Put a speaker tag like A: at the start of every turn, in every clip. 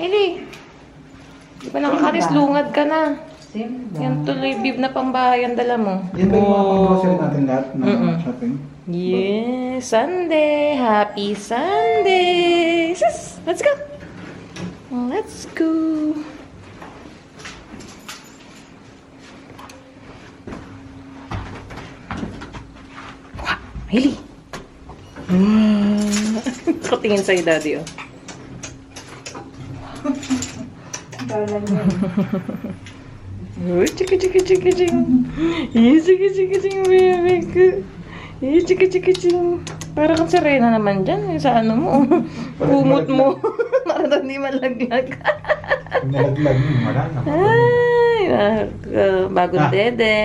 A: Eli, di ba nakakaris, lungad ka na. Yan tuloy, bib na pambahay ang dala mo.
B: Yan ba yung mga pang-grocery natin lahat na shopping?
A: Yes, Sunday. Happy Sunday. Sis, let's go. Let's go. Wow, Eli. Katingin sa'yo, daddy, oh. Oh, chika chika chika ching. Chika chika ching, baby ko. Chika chika ching. Para kang Serena naman dyan. Sa ano mo. Kumot mo. Para hindi malaglag.
B: Nalaglag mo, marana.
A: Ay, bagong dede.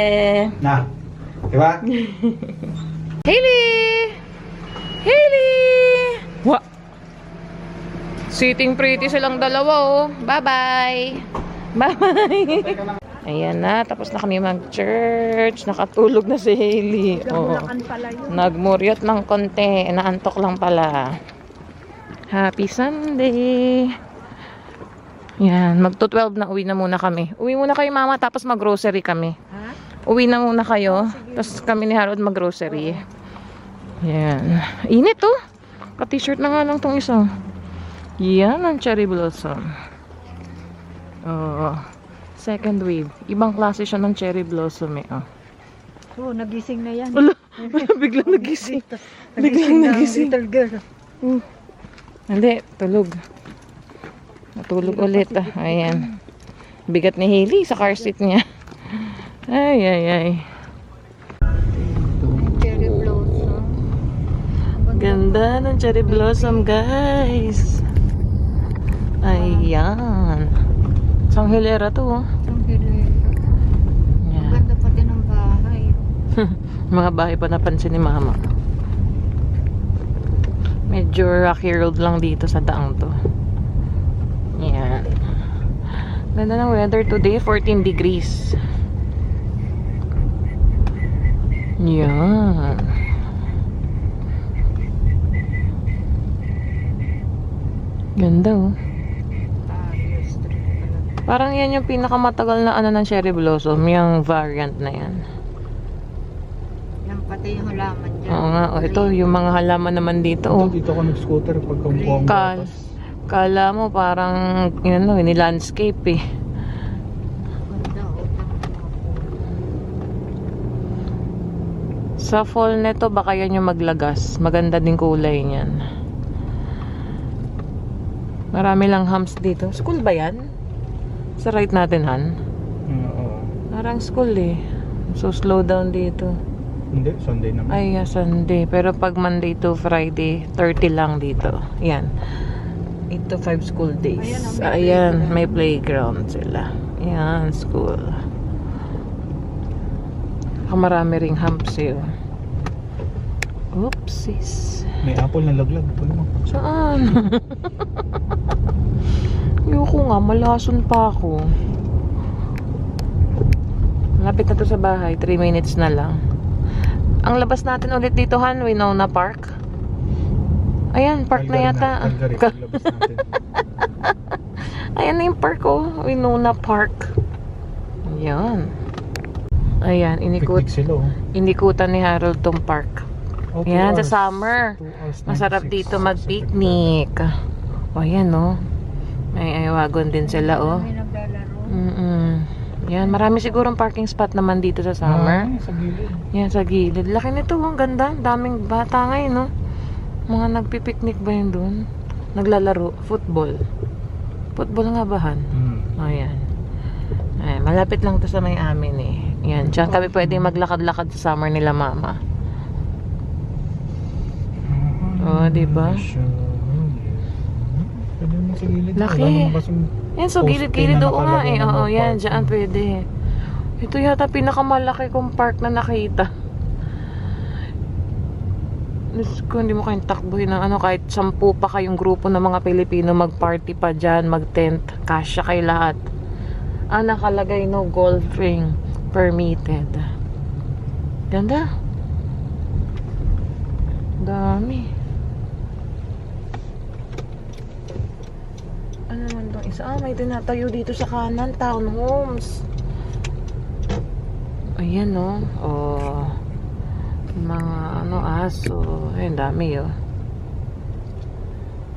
B: Na, diba?
A: Hailey! Hailey! Wa! Sitting pretty silang dalawa, oh. Bye-bye! Bye-bye! Ayan na, tapos na kami mag-church. Nakatulog na si Hailey. Oh. Nagmuryot ng konti. Naantok lang pala. Happy Sunday! Yan, magto-12 na, uwi na muna kami. Uwi muna kayo, mama, tapos mag-grocery kami. Uwi na muna kayo, tapos kami ni Harold mag-grocery. Yan. Init, oh. Ka-t-shirt na nga lang tong isang. Yan ang cherry blossom. Oh, second wave. Ibang klase siya ng cherry blossom, eh. Oh.
C: Oh, nagising na yan.
A: Wala, biglang nagising. Biglang nagising.
C: Little girl.
A: Hindi, tulog. Natulog ulit. Ayan. Bigat ni Hailey sa car seat niya. Ay, ay, ay.
C: Cherry blossom.
A: Ganda ng cherry blossom, guys. Ayan. Isang hilera to, oh.
C: Ang hilig.
A: Yan.
C: Ganda pa din ang bahay.
A: Mga bahay pa napansin ni mama. Medyo rocky road lang dito sa daang to. Yan. Ganda ng weather today, 14 degrees. Yan. Ganda, oh. Parang yan yung pinakamatagal na ano ng cherry blossom, yung variant na yan.
C: Yan pati yung halaman dyan.
A: Oo nga, oh, ito yung mga halaman naman dito, oh.
B: Dito ako nag-scooter pagkampuang batas.
A: Kala mo parang yun ano, ni-landscape eh.
C: Ganda, oh.
A: Sa fall neto baka yan yung maglagas. Maganda din kulay niyan. Marami lang humps dito. School ba yan? Sa right natin, Han?
B: Oo.
A: Parang school eh. So slow down dito.
B: Hindi, Sunday naman.
A: Ay, Sunday. Pero pag Monday to Friday, 30 lang dito. Yan. 8 to 5 school days. Ayan, may playground sila. Ayan, school. Marami ring humps eh. Oopsies.
B: May apple na laglag. Ano?
A: Saan? Ayoko nga, malason pa ako. Malapit na to sa bahay, 3 minutes na lang. Ang labas natin ulit dito, Han, Winona Park. Ayan, park na yata. Ayan na yung park, oh. Winona Park. Ayan. Ayan,
B: Picnic sila, oh.
A: inikutan ni Harold tong park.
B: Oh,
A: Ayan,
B: 2
A: sa
B: hours.
A: summer.
B: 2 hours,
A: Masarap
B: 96
A: dito mag-picnic. O, ayan, oh. May ayawagon din sila, oh.
C: May naglalaro.
A: Yan, marami sigurong parking spot naman dito sa summer.
B: Sa gilid.
A: Yan, sa gilid. Laki nito, ang ganda. Daming bata ngayon, no? Mga nagpipiknik ba yun dun? Naglalaro. Football. Football nga ba, Han? Ayan. Ay, malapit lang to sa may amin, eh. Yan, diyan kami pwedeng maglakad-lakad sa summer nila, mama. Oh, diba?
B: Pwede naman sa gilid.
A: Laki.
B: Wala naman kasing
A: Yan, so
B: poste
A: gilid-gilid
B: na
A: doon nga,
B: nakalagay
A: eh.
B: na
A: Oo,
B: no
A: yan,
B: parking.
A: diyan pwede. Ito yata pinakamalaki kong park na nakita. Diyos ko, hindi mo kayong takbuhin ng ano, kahit 10 pa kayong grupo ng mga Pilipino mag-party pa dyan, mag-tent, kasya kayo lahat. Nakalagay no golfing permitted. Ganda. Dami. Ano naman to? isa. May tinatayo dito sa kanan. Townhomes. Ayan, no? Oh. Mga, aso. Ayun, dami, oh.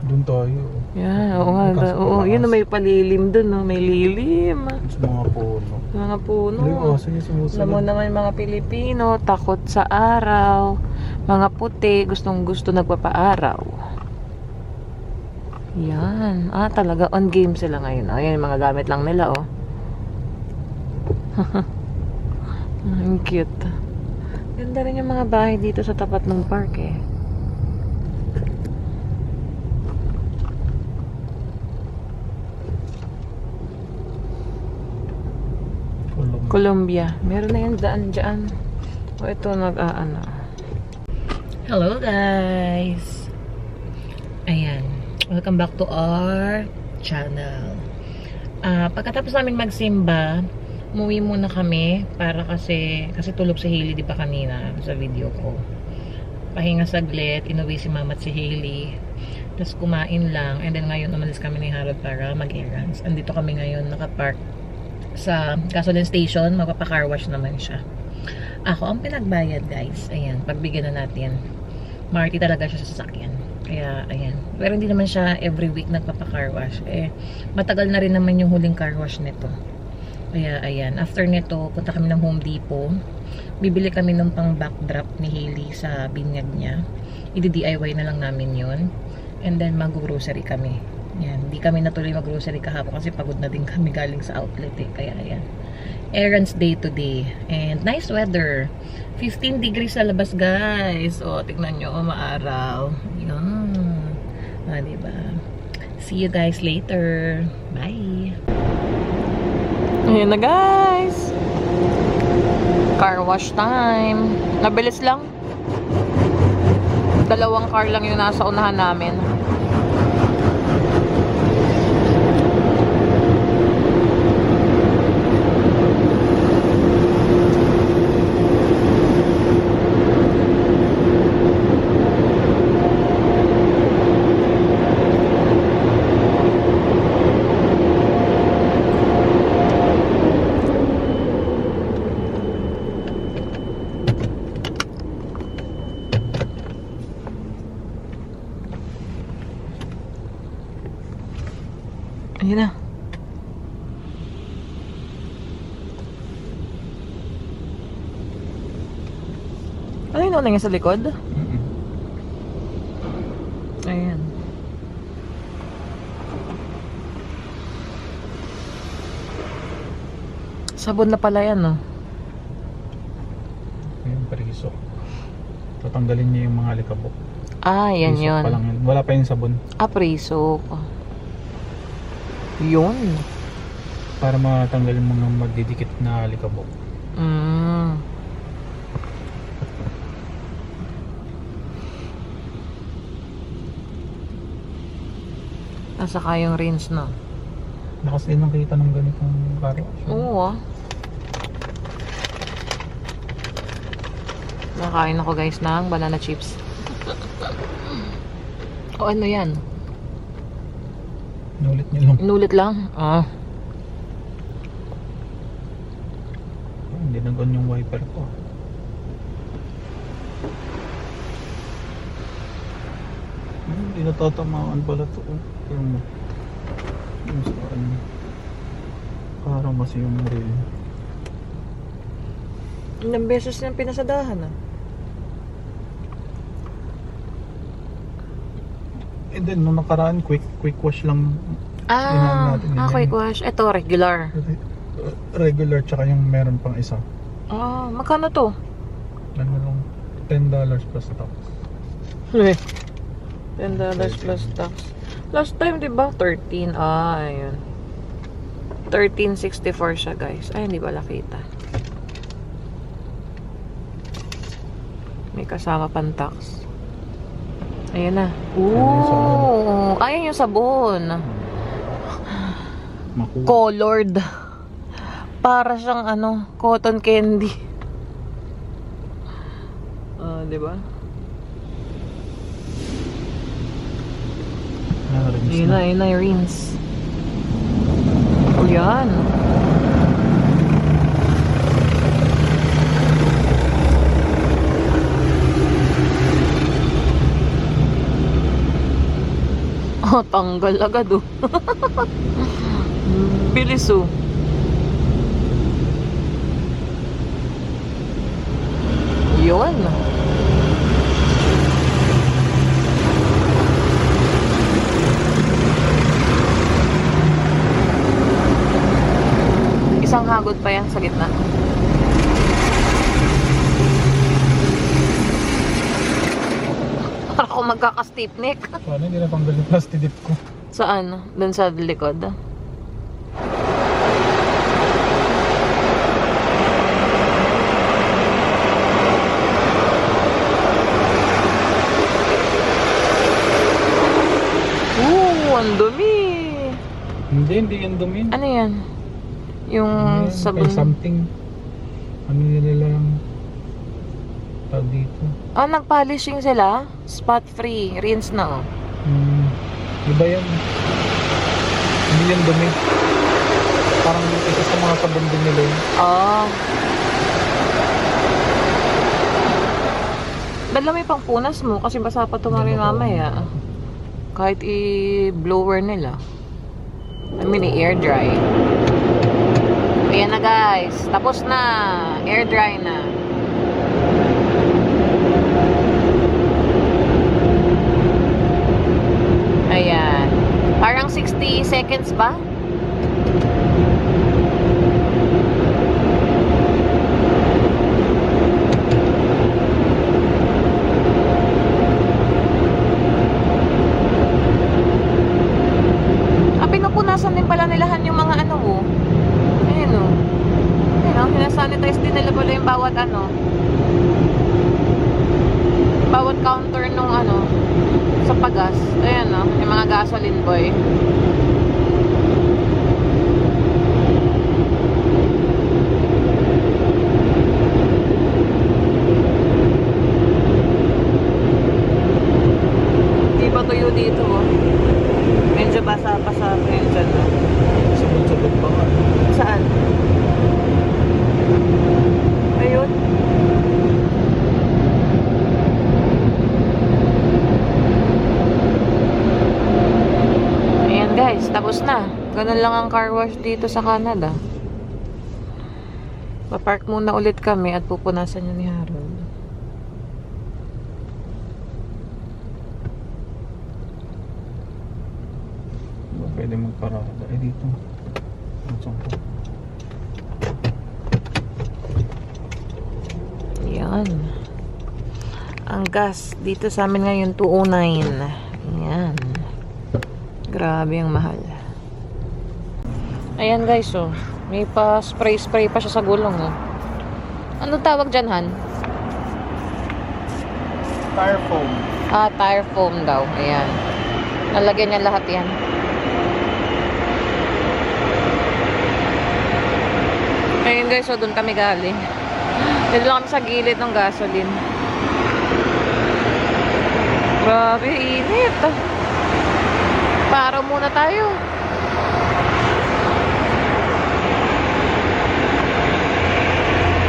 B: Doon tayo.
A: Yan, oo nga. Oo, yun na may palilim dun, no? May lilim.
B: Sa mga puno.
A: Mga puno.
B: Ay, aso niya sumusunod.
A: Alam mo naman mga Pilipino, takot sa araw. Mga puti, gustong-gusto nagpapaaraw. Yan. Talaga, on game sila ngayon. Ayan, yung mga gamit lang nila, oh. Ang cute. Ganda rin yung mga bahay dito sa tapat ng park, eh. Colombia. Meron na yan daan. O ito nag-aano. Hello guys! Ayan. Welcome back to our channel. Pagkatapos namin magsimba, umuwi muna kami para kasi tulog si Hailey, di ba kanina sa video ko. Pahinga saglit, inuwi si Mama at si Hailey. Tapos kumain lang. And then ngayon umalis kami ni Harold para mag-errands. Andito kami ngayon nakapark sa gasoline station, magpapa-car wash naman siya. Ako ang pinagbayad, guys. Ayan, pagbigyan na natin. Marty talaga siya sa sasakyan. Kaya, ayan. Pero hindi naman siya every week nagpapa-car wash. Matagal na rin naman yung huling car wash nito. Kaya, ayan. After nito, punta kami ng Home Depot. Bibili kami ng pang backdrop ni Hailey sa binyag niya. I-DIY na lang namin yun. And then, mag-grocery kami. Yan, hindi kami natuloy mag-grocery kahapon kasi pagod na din kami galing sa outlet, eh. Kaya ayan. Errands day to day. And nice weather. 15 degrees sa labas, guys. O, tignan nyo, maaraw. Yan. Diba? See you guys later. Bye. Ayan na, guys. Car wash time. Nabilis lang. 2 car lang yung nasa unahan namin. Ayun na. Ano yung nauna niya sa likod? Ayan. Sabon na pala yan, no?
B: Yung periso. Tatanggalin niya yung mga alikabok.
A: Yan
B: Prisok
A: yun.
B: pa lang yun. Wala pa yung sabon.
A: Priso. Yun.
B: Para matanggal yung mga magdidikit na alikabok.
A: Saka yung rinse, no?
B: Lakas din nakita ng ganitong karo.
A: Oo, Nakain ako, guys, ng banana chips. Ano yan?
B: Inulit niya lang.
A: Inulit lang?
B: Hindi nag-on yung wiper ko. Hindi natatamaan pala ito. Yung saan. Parang kasi yung rail.
A: Ilang beses niyang pinasadahan,
B: And then, nung nakaraan, quick wash lang. Natin,
A: quick wash. Ito, regular.
B: Regular, tsaka yung meron pang isa.
A: Magkano to?
B: Ano lang, $10 plus tax.
A: $10 plus tax. Last time, di ba? 13. Ayun. 13.64 siya, guys. Ay, hindi ba nakita? May kasama pang tax. Ayan na. Ayan yung sabon. Colored. Para siyang cotton candy. Di ba? Ayun na yung rinse. Yan. Oh, tanggal agad oh. Bilis oh. Yun. Isang hagod pa yan sa gitna. Para ako magkaka-stiff-neck.
B: Sana hindi natanggal yung plastic dip ko.
A: Saan? Doon sa likod. Ang dumi.
B: Hindi yan dumi.
A: Ano yan? Yung
B: Ano yan?
A: sabon.
B: May something. Ano nila lang tawag dito.
A: Ah, nag-polishing sila? Spot free. Rinse na oh.
B: Iba yan. Hindi yan dumi. Parang isa sa mga sabon din nila yun.
A: Ah. Dala may pang punas mo kasi basa pa tumarin mamaya. Kahit i-blower nila. I mean, i-air dry. Ayan na guys. Tapos na. Air dry na. Ayan. Parang 60 seconds ba? Pinupunasan din pala nilahan yung mga ano mo. Ayan o. Ayan o, sinasanitize din nila pala yung bawat ano. Bawat counter nung ano, sa pagas. Ayan o, yung mga gasoline boy. Di ba tuyo dito o? Medyo basa-basa pa yun dyan.
B: Sabon-sabon pa nga.
A: Saan? Ayun. Ayan guys, tapos na. Ganun lang ang car wash dito sa Canada. Papark muna ulit kami at pupunasan yun ni Harold.
B: Pwede magparada. Dito.
A: Yan. Ang gas dito sa amin ngayon 209. Yan. Grabe ang mahal. Ayan guys oh. May pa spray pa siya sa gulong oh. Ano tawag dyan, Han?
B: Tire foam.
A: Ah, tire foam daw. Ayan. Nalagyan niya lahat yan. Ayun guys, so doon kami galing. Dito lang kami sa gilid ng gasoline. Grabe, init. Para muna tayo.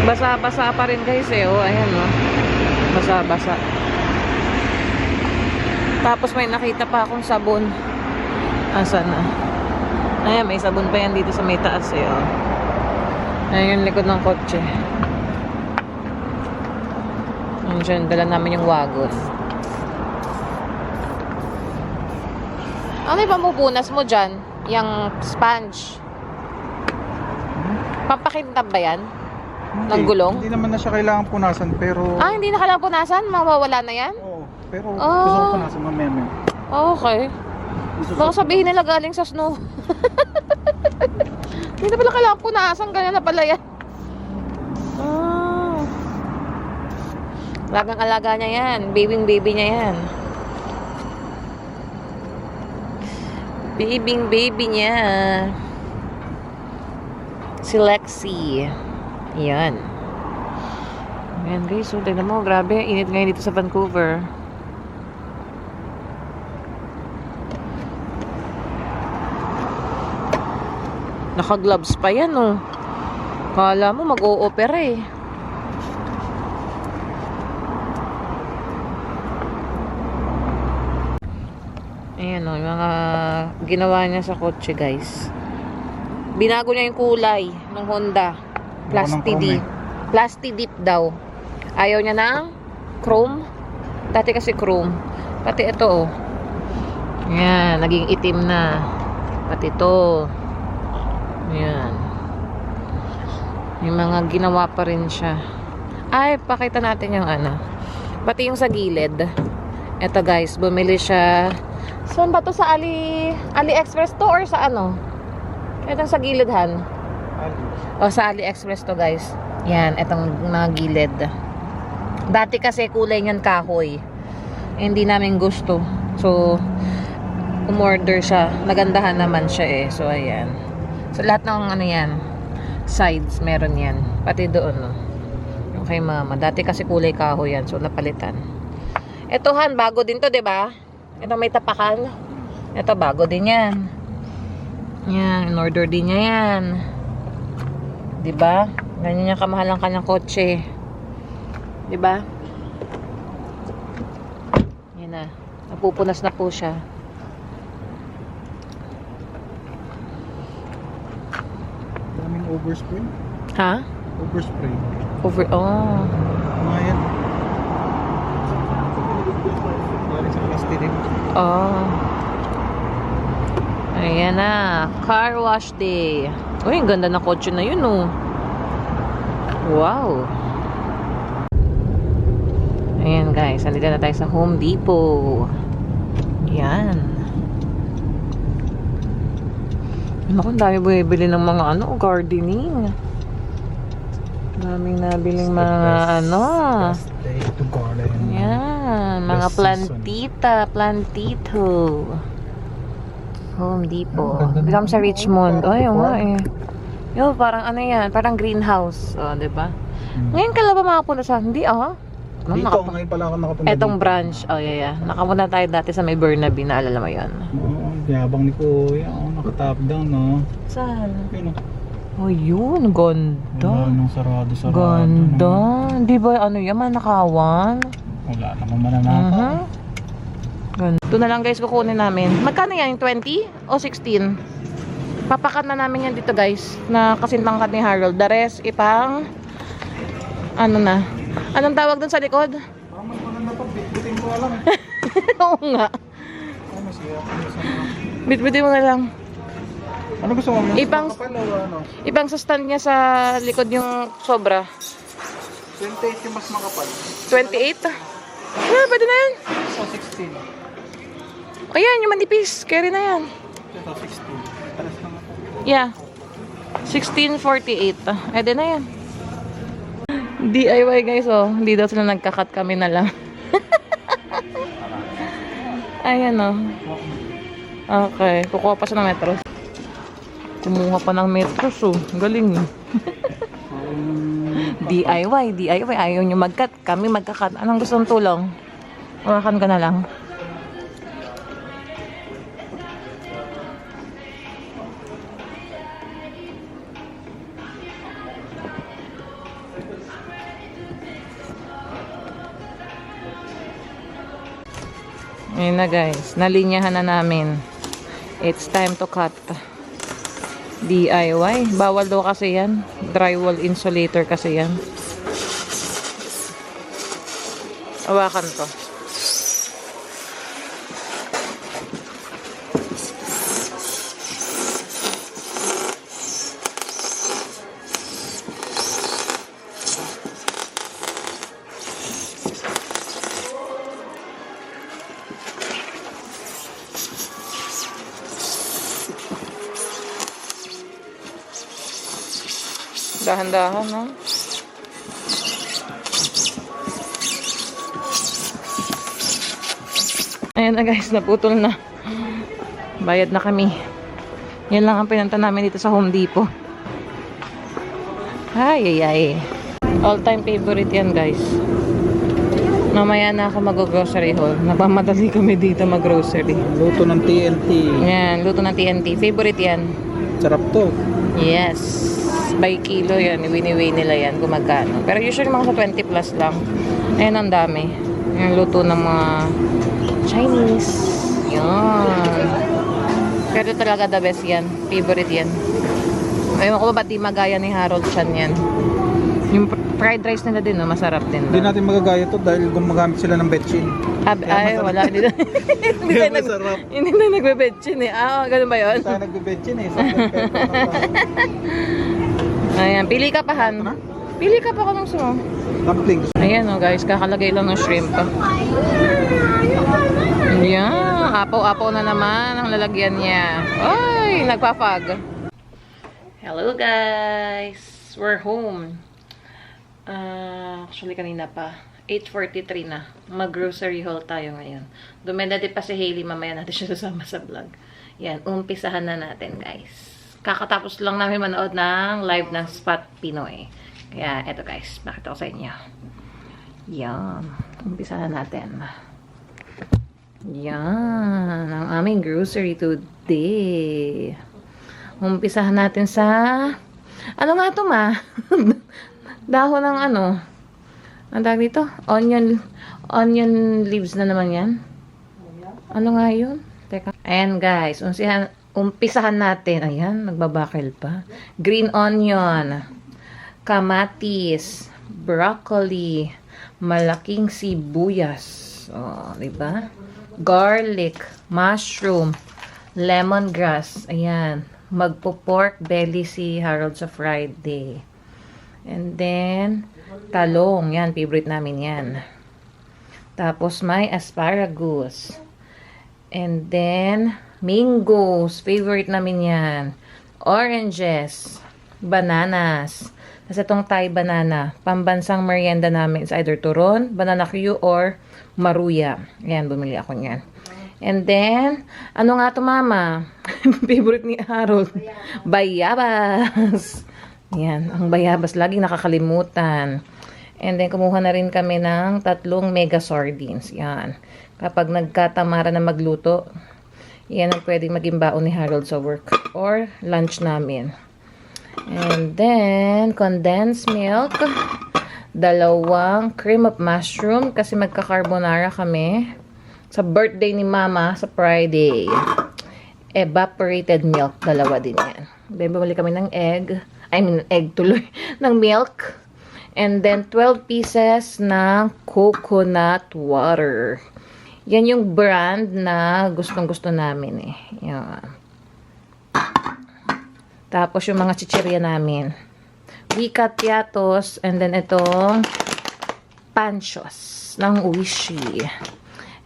A: Basa-basa pa rin guys eh. Oh, ayan oh. Basa-basa. Tapos may nakita pa akong sabon. Asan na? Ayan, may sabon pa yan dito sa may taas eh oh. Ayan yung likod ng kotse. Andiyan, dala namin yung wagon. Ano yung pampupunas mo dyan? Yung sponge. Pampakintab ba yan? Ng gulong?
B: Hindi naman na siya kailangan punasan pero...
A: Ah, hindi na kailangan punasan? Mawawala na yan?
B: Oo, pero gusto ko punasan mamaya.
A: Okay. Baka sabihin nila galing sa snow. Hindi na pala kailangan punasan. Ganyan na pala yan. Lagang alaga niya yan. Baby niya yan. Baby niya. Si Lexi. Ayan. Ayan guys. So, tignan mo. Grabe. Init ngayon dito sa Vancouver. Naka-gloves pa yan, oh. Kala mo mag-o-opera eh. Ayan, oh, yung mga ginawa niya sa kotse, guys. Binago niya yung kulay ng Honda. Plastidip. Plastidip daw. Ayaw niya ng chrome. Dati kasi chrome. Pati ito, oh. Ayan, naging itim na. Pati ito. Ayan. Yung mga ginawa pa rin siya. Ay, pakita natin yung ano. Pati yung sa gilid. Ito, guys, bumili siya. Saan ba to? Sa AliExpress to or sa ano? Itong sa gilid, Han. O, sa AliExpress to, guys. Yan, itong mga gilid. Dati kasi kulay niyan kahoy. Hindi namin gusto. So, umorder siya. Nagandahan naman siya eh. So, ayan. So, lahat ng ano yan, sides, meron yan. Pati doon, no. Yung kay mama. Dati kasi kulay kahoy yan. So, napalitan. Ito, Han, bago din to, diba? Ito may tapakan. Ito, bago din yan. Yan, in-order din niya yan. Diba? Ganyan niya kamahal ang kanyang kotse. Diba? Yan na. Napupunas na po siya.
B: Daming overspray.
A: Ha?
B: Overspray.
A: Oh.
B: Mga yan. Galing sa plastidip.
A: Oh. Ayan na. Car wash day. Uy, ang ganda na kotse na yun, oh. Wow. Ayan, guys. Nandito na tayo sa Home Depot. Ayan. Naku, dami bumibili ng mga ano, gardening. Daming nabiling mga ano.
B: Best day to garden.
A: Yan, mga
B: Best
A: plantita, plantito. Home Depot.
B: Ang ganda
A: Bigam sa
B: ng-
A: Richmond.
B: parang
A: Ay, oo nga
B: farm.
A: eh. Yo, parang ano yan, parang greenhouse. O, diba?
B: Hmm.
A: Ngayon ka lang ba makapunta sa, hindi ah. Ano,
B: Dito,
A: nakapa-
B: ngayon pala ako nakapunta
A: Etong
B: dito.
A: branch. Oh, yeah. Nakapunta tayo dati sa may Burnaby, naalala mo yun.
B: Oo, yabang ni Kuya. Oh, naka-top down, no?
A: Saan?
B: Yun,
A: Oh, yun. Ganda.
B: wala nang sarado-sarado.
A: Ganda.
B: No?
A: Di ba ano yan, manakawan?
B: Wala namang mananakaw.
A: Ganda. Ito na lang guys, kukunin namin. Magkano yan? 20 o 16? Papakat na namin yan dito guys. Na kasintang kat ni Harold. The rest, ipang ano na. Anong tawag dun sa likod?
B: Parang mas maganda pa. Bitbitin ko alam eh.
A: Oo nga.
B: Ano, mas hirap ko sa mga...
A: Bitbitin mo na lang.
B: Ano gusto mo? Yung
A: Ipang-
B: kapal o ano?
A: Ibang sa stand niya sa likod yung sobra.
B: 28 yung mas makapal.
A: 28? Ah, pwede na yan.
B: So, 16.
A: Ayan, yung manipis. Carry na yan.
B: Ito, 16. Talas lang ako.
A: Yeah. 1648. Pwede na yan. DIY guys, oh. Hindi daw sila nagkakat, kami na lang. Ayan, oh. Okay. Kukuha pa siya ng metros. Kumuha pa ng metros, oh. Galing, eh. DIY. Ayaw nyo mag-cut. Kami magkakat. Anong gusto mong tulong? Urakan ka na lang. Ayun na guys, nalinyahan na namin. It's time to cut. DIY. Bawal daw kasi yan. Drywall insulator kasi yan. Awakan to. Dahan-dahan, no? Ayan na guys, naputol na. Bayad na kami. Yan lang ang pinunta namin dito sa Home Depot. Ay. All time favorite yan guys. Mamaya na ako mag-grocery haul. Napamadali kami dito mag-grocery.
B: Luto ng TNT.
A: Yan, luto ng TNT. Favorite yan.
B: Sarap to.
A: Yes. By kilo yan. Wini-weigh nila yan kung magkano. Pero usually mga sa 20 plus lang. Ayan, ang dami. Yung luto ng mga Chinese. Yan. Pero talaga the best yan. Favorite yan. Ewan ko ba ba't di magaya ni Harold Chan yan. Yung fried rice nila din, no? Masarap din.
B: Hindi natin magagaya to dahil gumagamit sila ng betchin.
A: Ay, wala. Hindi na,
B: Kaya masarap.
A: hindi na nagbe-betchin eh. Ah, ganun ba yun?
B: Tayo nagbe-betchin eh. Salt and pepper na tayo.
A: Ayan, pili ka pa, Han. Pili ka pa kung gusto mo.
B: Dumplings.
A: Ayan, oh, guys. Kakalagay lang ng shrimp. Ayan. Apaw-apaw na naman ang lalagyan niya. Ay, nagpapag. Hello, guys. We're home. Actually, kanina pa. 8:43 na. Mag-grocery haul tayo ngayon. Dumedati pa si Hailey. Mamaya natin siya sasama sa vlog. Yan. Umpisahan na natin, guys. Kakatapos lang namin manood ng live ng Spot Pinoy. Kaya, eto guys. Bakit ako sa inyo? Yan. Umpisahan natin. Yan. Ang aming grocery today. Umpisahan natin sa... Ano nga ito, ma? Dahon ng ano? Ang tawag dito? Onion leaves na naman yan. Ano nga yun? Teka. Ayan guys. Umpisahan natin. Ayan, nagbabakil pa. Green onion. Kamatis. Broccoli. Malaking sibuyas. Oh, diba? Garlic. Mushroom. Lemongrass. Ayan. Magpo-pork belly si Harold sa Friday. And then, talong. Yan, favorite namin yan. Tapos, may asparagus. And then, mangoes. Favorite namin yan. Oranges. Bananas. Kasi itong Thai banana. Pambansang merienda namin is either turon, banana Q, or maruya. Yan, bumili ako niyan. And then, ano nga ito, mama? Favorite ni Harold. Bayabas. Yan, ang bayabas. Laging nakakalimutan. And then, kumuha na rin kami ng 3 mega sardines. Yan. Kapag nagkatamara na magluto, yan ang pwedeng maging baon ni Harold sa work or lunch namin. And then, condensed milk. 2 cream of mushroom kasi magka-carbonara kami. Sa birthday ni Mama sa Friday. Evaporated milk. 2 din yan. Then, bumili kami ng egg. Egg tuloy. ng milk. And then, 12 pieces ng coconut water. Yan yung brand na gustong-gusto namin eh. Yan. Tapos, yung mga chichirya namin. Wikatyatos. And then, itong panchos ng Uishi.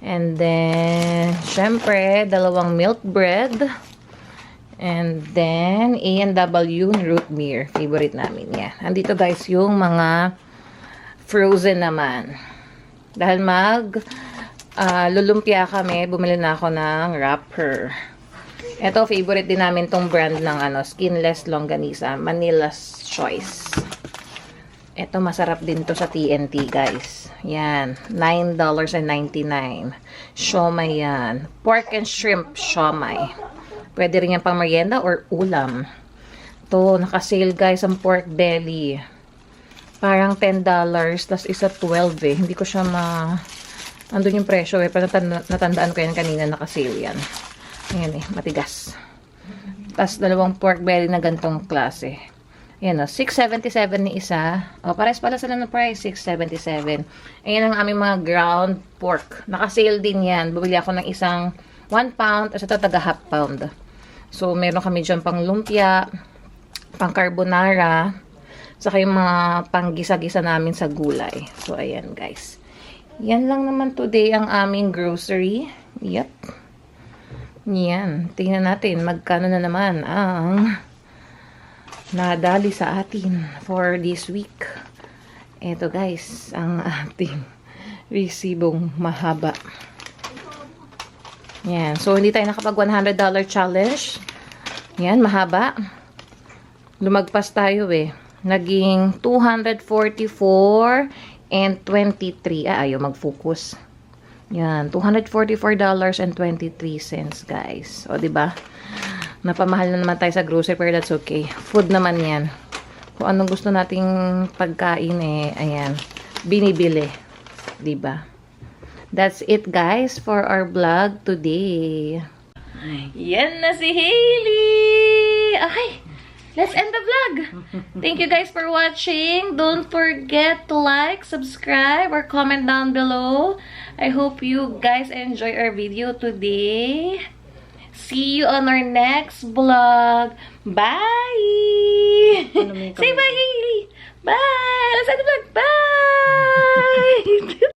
A: And then, syempre, 2 milk bread. And then, A&W root beer. Favorite namin yan. Andito guys yung mga frozen naman. Dahil lulumpia kami, bumili na ako ng wrapper. Ito, favorite din namin tong brand ng skinless longganisa. Manila's Choice. Ito, masarap din to sa TNT, guys. Yan. $9.99. Siomay yan. Pork and shrimp siomay. Pwede rin yan pang merienda or ulam. Ito, nakasale, guys, ang pork belly. Parang $10. Tapos isa 12 eh. Hindi ko siya andun yung presyo eh. Pero natandaan ko yan kanina, nakasale yan. Ayan eh, matigas. Tapos 2 pork belly na gantong klase. Ayan o, $6.77 ni isa. O, pares pala sila ng price, $6.77. Ayan ang aming mga ground pork. Naka-sale din yan. Bumili ako ng isang 1 pound, at ito taga half pound. So, meron kami dyan pang lumpia, pang carbonara, saka yung mga panggisa-gisa namin sa gulay. So, ayan guys. Yan lang naman today ang aming grocery. Yep. Yan. Tingnan natin, magkano na naman ang nadali sa atin for this week. Ito guys, ang ating resibong mahaba. Yan. So, hindi tayo nakapag $100 challenge. Yan, mahaba. Lumagpas tayo eh. Naging $244.80 and 23. Ayaw mag-focus. Yan, $244.23, guys. O, diba? Napamahal na naman tayo sa grocery, pero that's okay. Food naman yan. Kung anong gusto nating pagkain, ayan, binibili. Diba? That's it, guys, for our vlog today. Yan na si Hailey! Okay, let's end the vlog. Thank you guys for watching. Don't forget to like, subscribe, or comment down below. I hope you guys enjoy our video today. See you on our next vlog. Bye! Say bye, Hailey! Bye! Let's end the vlog. Bye!